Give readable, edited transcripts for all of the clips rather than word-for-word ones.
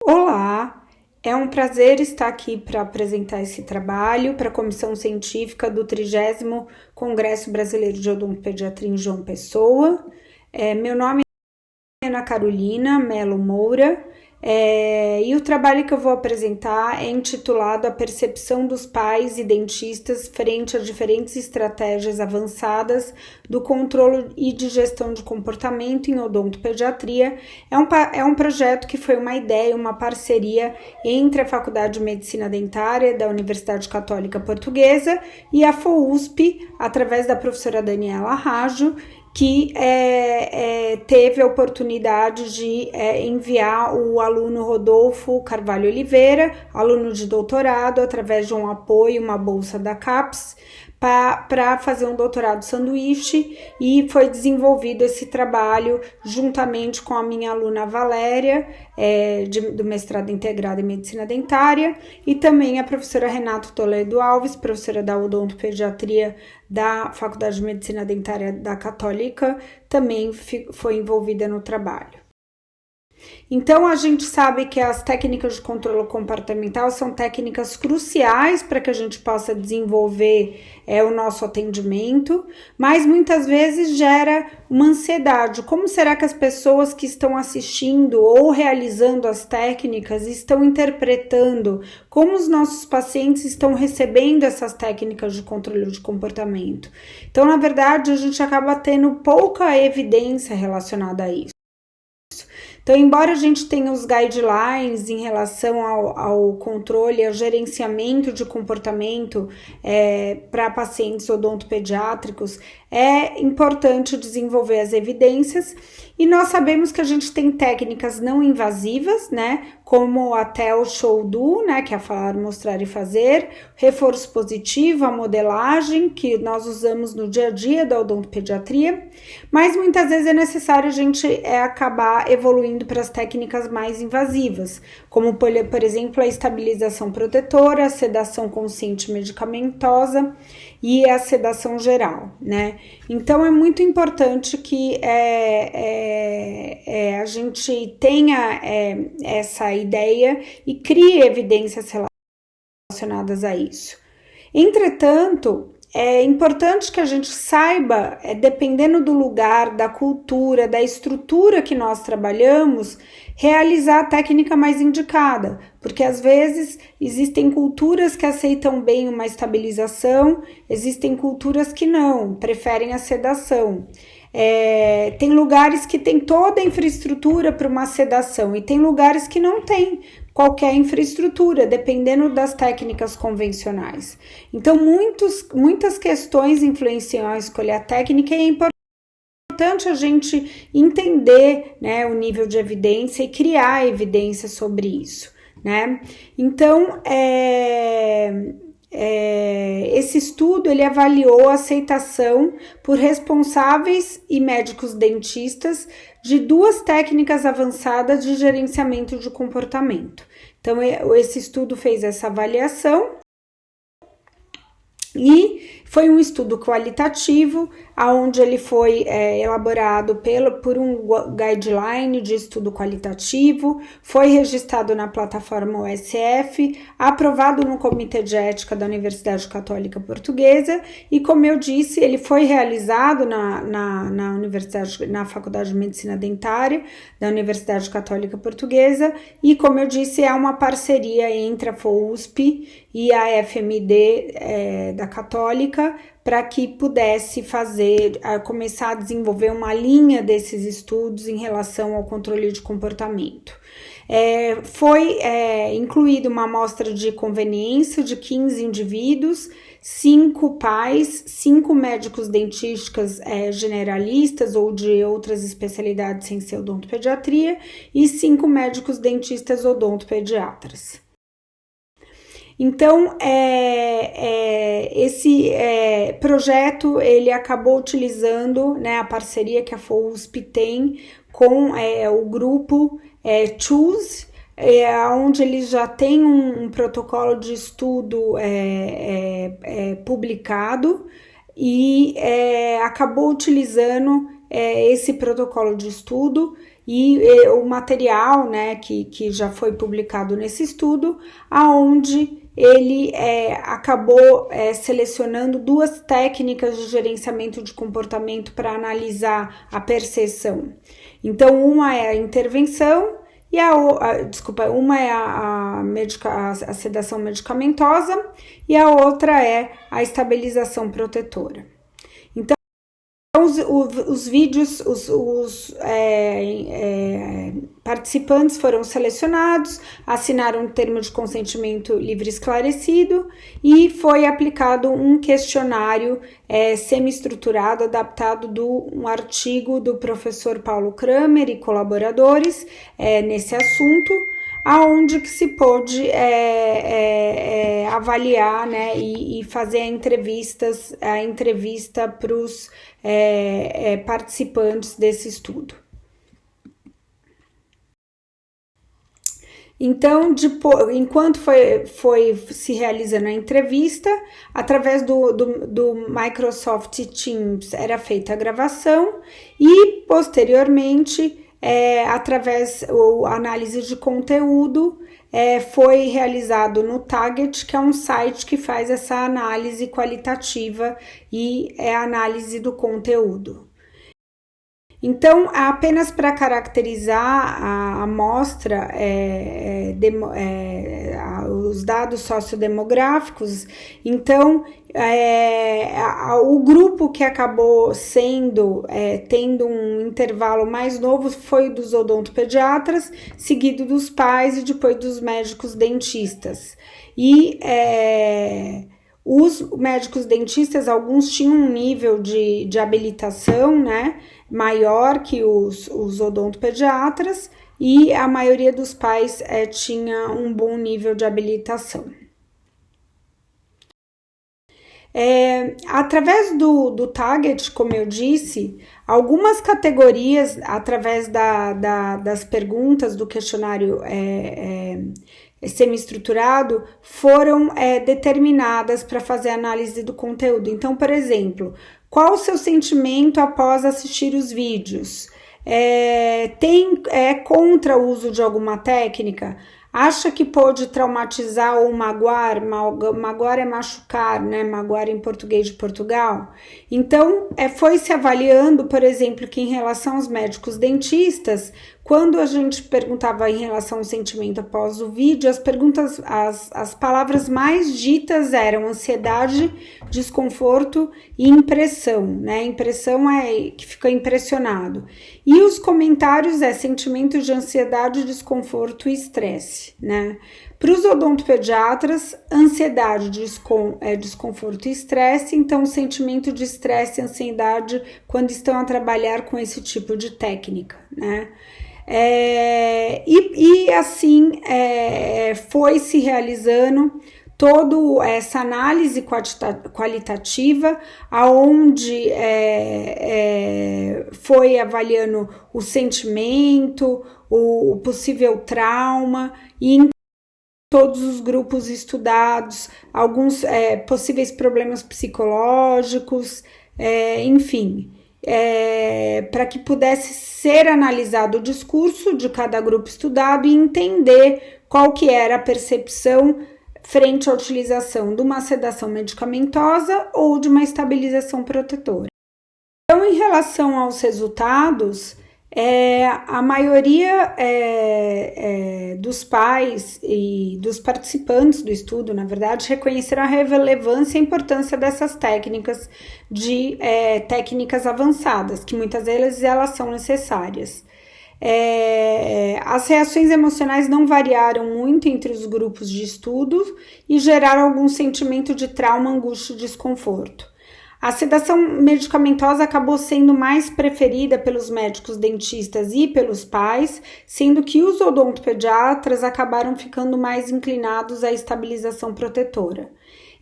Olá, é um prazer estar aqui para apresentar esse trabalho para a comissão científica do 30º Congresso Brasileiro de Odontopediatria em João Pessoa. Meu nome é Ana Carolina Melo Moura e o trabalho que eu vou apresentar é intitulado A Percepção dos Pais e Dentistas frente a diferentes estratégias avançadas do controle e de gestão de comportamento em odontopediatria. É um projeto que foi uma ideia, uma parceria entre a Faculdade de Medicina Dentária da Universidade Católica Portuguesa e a FOUSP, através da professora Daniela Raggio, que teve a oportunidade de enviar o aluno Rodolfo Carvalho Oliveira, aluno de doutorado, através de um apoio, uma bolsa da CAPES, para fazer um doutorado sanduíche, e foi desenvolvido esse trabalho juntamente com a minha aluna Valéria, do mestrado integrado em medicina dentária, e também a professora Renata Toledo Alves, professora da odontopediatria da Faculdade de Medicina Dentária da Católica, também foi envolvida no trabalho. Então, a gente sabe que as técnicas de controle comportamental são técnicas cruciais para que a gente possa desenvolver o nosso atendimento, mas muitas vezes gera uma ansiedade. Como será que as pessoas que estão assistindo ou realizando as técnicas estão interpretando? Como os nossos pacientes estão recebendo essas técnicas de controle de comportamento? Então, na verdade, a gente acaba tendo pouca evidência relacionada a isso. Então, embora a gente tenha os guidelines em relação ao controle, ao gerenciamento de comportamento para pacientes odontopediátricos, é importante desenvolver as evidências, e nós sabemos que a gente tem técnicas não invasivas, né, como até o show do, né, que é falar, mostrar e fazer, reforço positivo, a modelagem, que nós usamos no dia a dia da odontopediatria, mas muitas vezes é necessário a gente acabar evoluindo para as técnicas mais invasivas, como por exemplo a estabilização protetora, a sedação consciente medicamentosa e a sedação geral, né? Então é muito importante que a gente tenha essa ideia e crie evidências relacionadas a isso. Entretanto, é importante que a gente saiba, dependendo do lugar, da cultura, da estrutura que nós trabalhamos, realizar a técnica mais indicada, porque às vezes existem culturas que aceitam bem uma estabilização, existem culturas que não, preferem a sedação. Tem lugares que tem toda a infraestrutura para uma sedação e tem lugares que não tem qualquer infraestrutura, dependendo das técnicas convencionais. Então, muitas questões influenciam a escolha técnica, e é importante a gente entender, né, o nível de evidência e criar evidência sobre isso, né? Então, esse estudo ele avaliou a aceitação por responsáveis e médicos dentistas de duas técnicas avançadas de gerenciamento de comportamento. Então, esse estudo fez essa avaliação e foi um estudo qualitativo, onde ele foi elaborado por um guideline de estudo qualitativo, foi registrado na plataforma USF, aprovado no Comitê de Ética da Universidade Católica Portuguesa, e como eu disse, ele foi realizado na Faculdade de Medicina Dentária da Universidade Católica Portuguesa, e como eu disse, é uma parceria entre a FOUSP e a FMD da Católica, para que pudesse começar a desenvolver uma linha desses estudos em relação ao controle de comportamento. Foi incluída uma amostra de conveniência de 15 indivíduos, 5 pais, 5 médicos dentísticas generalistas ou de outras especialidades sem ser odontopediatria e 5 médicos dentistas odontopediatras. Então, esse projeto ele acabou utilizando, né, a parceria que a FOUSP tem com o grupo Choose, onde eles já têm um protocolo de estudo publicado, e acabou utilizando esse protocolo de estudo e o material, né, que já foi publicado nesse estudo, aonde ele acabou selecionando 2 técnicas de gerenciamento de comportamento para analisar a percepção. Então, uma é a intervenção e uma é a sedação medicamentosa e a outra é a estabilização protetora. Então, os vídeos, os participantes foram selecionados, assinaram um termo de consentimento livre e esclarecido e foi aplicado um questionário semi-estruturado, adaptado de um artigo do professor Paulo Kramer e colaboradores nesse assunto, aonde que se pôde avaliar, né, e fazer a entrevista para os participantes desse estudo. Então, enquanto foi se realizando a entrevista, através do Microsoft Teams era feita a gravação e, posteriormente, através da análise de conteúdo, foi realizado no Target, que é um site que faz essa análise qualitativa e análise do conteúdo. Então, apenas para caracterizar a amostra, os dados sociodemográficos, então, o grupo que acabou tendo um intervalo mais novo foi dos odontopediatras, seguido dos pais e depois dos médicos dentistas. E os médicos dentistas, alguns tinham um nível de habilitação, né, maior que os odontopediatras, e a maioria dos pais tinha um bom nível de habilitação. Através do Target, como eu disse, algumas categorias, através das perguntas do questionário semi-estruturado, foram determinadas para fazer análise do conteúdo. Então, por exemplo, qual o seu sentimento após assistir os vídeos? Contra o uso de alguma técnica? Acha que pode traumatizar ou magoar? Magoar é machucar, né? Magoar em português de Portugal. Então, foi se avaliando, por exemplo, que em relação aos médicos dentistas, quando a gente perguntava em relação ao sentimento após o vídeo, as palavras mais ditas eram ansiedade, desconforto e impressão, né? Impressão é que fica impressionado. E os comentários sentimentos de ansiedade, desconforto e estresse, né? Para os odontopediatras, ansiedade, desconforto e estresse, então sentimento de estresse e ansiedade quando estão a trabalhar com esse tipo de técnica, né? Assim foi se realizando toda essa análise qualitativa, aonde foi avaliando o sentimento, o possível trauma e em todos os grupos estudados, alguns possíveis problemas psicológicos, enfim. Para que pudesse ser analisado o discurso de cada grupo estudado e entender qual que era a percepção frente à utilização de uma sedação medicamentosa ou de uma estabilização protetora. Então, em relação aos resultados, a maioria dos pais e dos participantes do estudo, na verdade, reconheceram a relevância e a importância dessas técnicas técnicas avançadas, que muitas vezes elas são necessárias. As reações emocionais não variaram muito entre os grupos de estudo e geraram algum sentimento de trauma, angústia e desconforto. A sedação medicamentosa acabou sendo mais preferida pelos médicos dentistas e pelos pais, sendo que os odontopediatras acabaram ficando mais inclinados à estabilização protetora.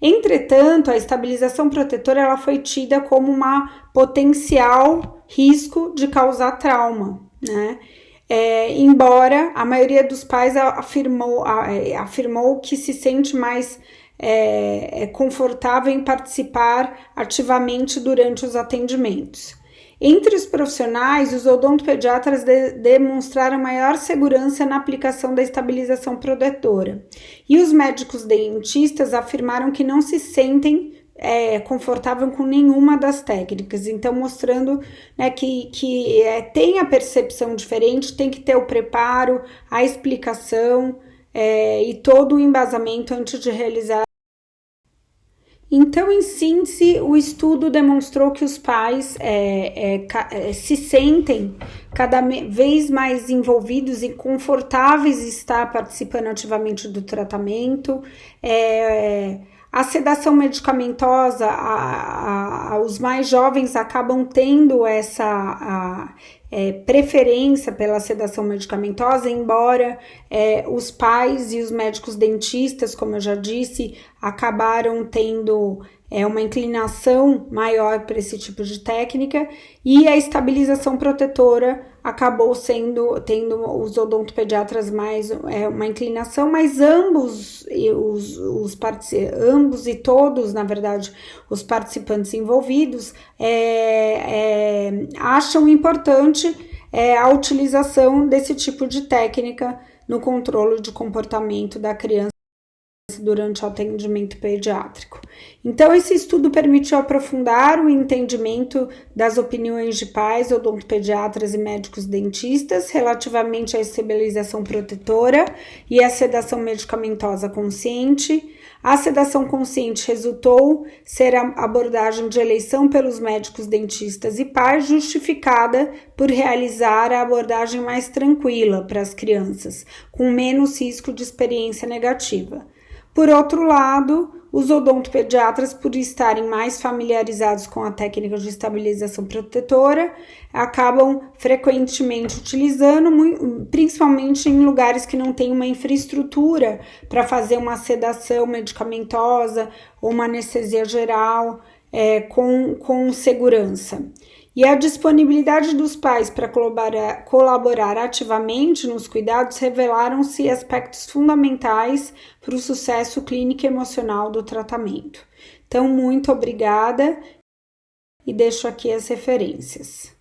Entretanto, a estabilização protetora ela foi tida como uma potencial risco de causar trauma, né? Embora a maioria dos pais afirmou que se sente mais confortável em participar ativamente durante os atendimentos. Entre os profissionais, os odontopediatras demonstraram maior segurança na aplicação da estabilização protetora. E os médicos dentistas afirmaram que não se sentem confortável com nenhuma das técnicas. Então, mostrando, né, que tem a percepção diferente, tem que ter o preparo, a explicação e todo o embasamento antes de realizar. Então, em síntese, o estudo demonstrou que os pais se sentem cada vez mais envolvidos e confortáveis em estar participando ativamente do tratamento. A sedação medicamentosa, os mais jovens acabam tendo essa preferência pela sedação medicamentosa, embora os pais e os médicos dentistas, como eu já disse, acabaram tendo uma inclinação maior para esse tipo de técnica, e a estabilização protetora acabou tendo os odontopediatras mais uma inclinação, mas ambos e todos, na verdade, os participantes envolvidos acham importante a utilização desse tipo de técnica no controle de comportamento da criança durante o atendimento pediátrico. Então, esse estudo permitiu aprofundar o entendimento das opiniões de pais, odontopediatras e médicos dentistas relativamente à estabilização protetora e à sedação medicamentosa consciente. A sedação consciente resultou ser a abordagem de eleição pelos médicos dentistas e pais, justificada por realizar a abordagem mais tranquila para as crianças, com menos risco de experiência negativa. Por outro lado, os odontopediatras, por estarem mais familiarizados com a técnica de estabilização protetora, acabam frequentemente utilizando, principalmente em lugares que não tem uma infraestrutura para fazer uma sedação medicamentosa ou uma anestesia geral com segurança. E a disponibilidade dos pais para colaborar ativamente nos cuidados revelaram-se aspectos fundamentais para o sucesso clínico e emocional do tratamento. Então, muito obrigada e deixo aqui as referências.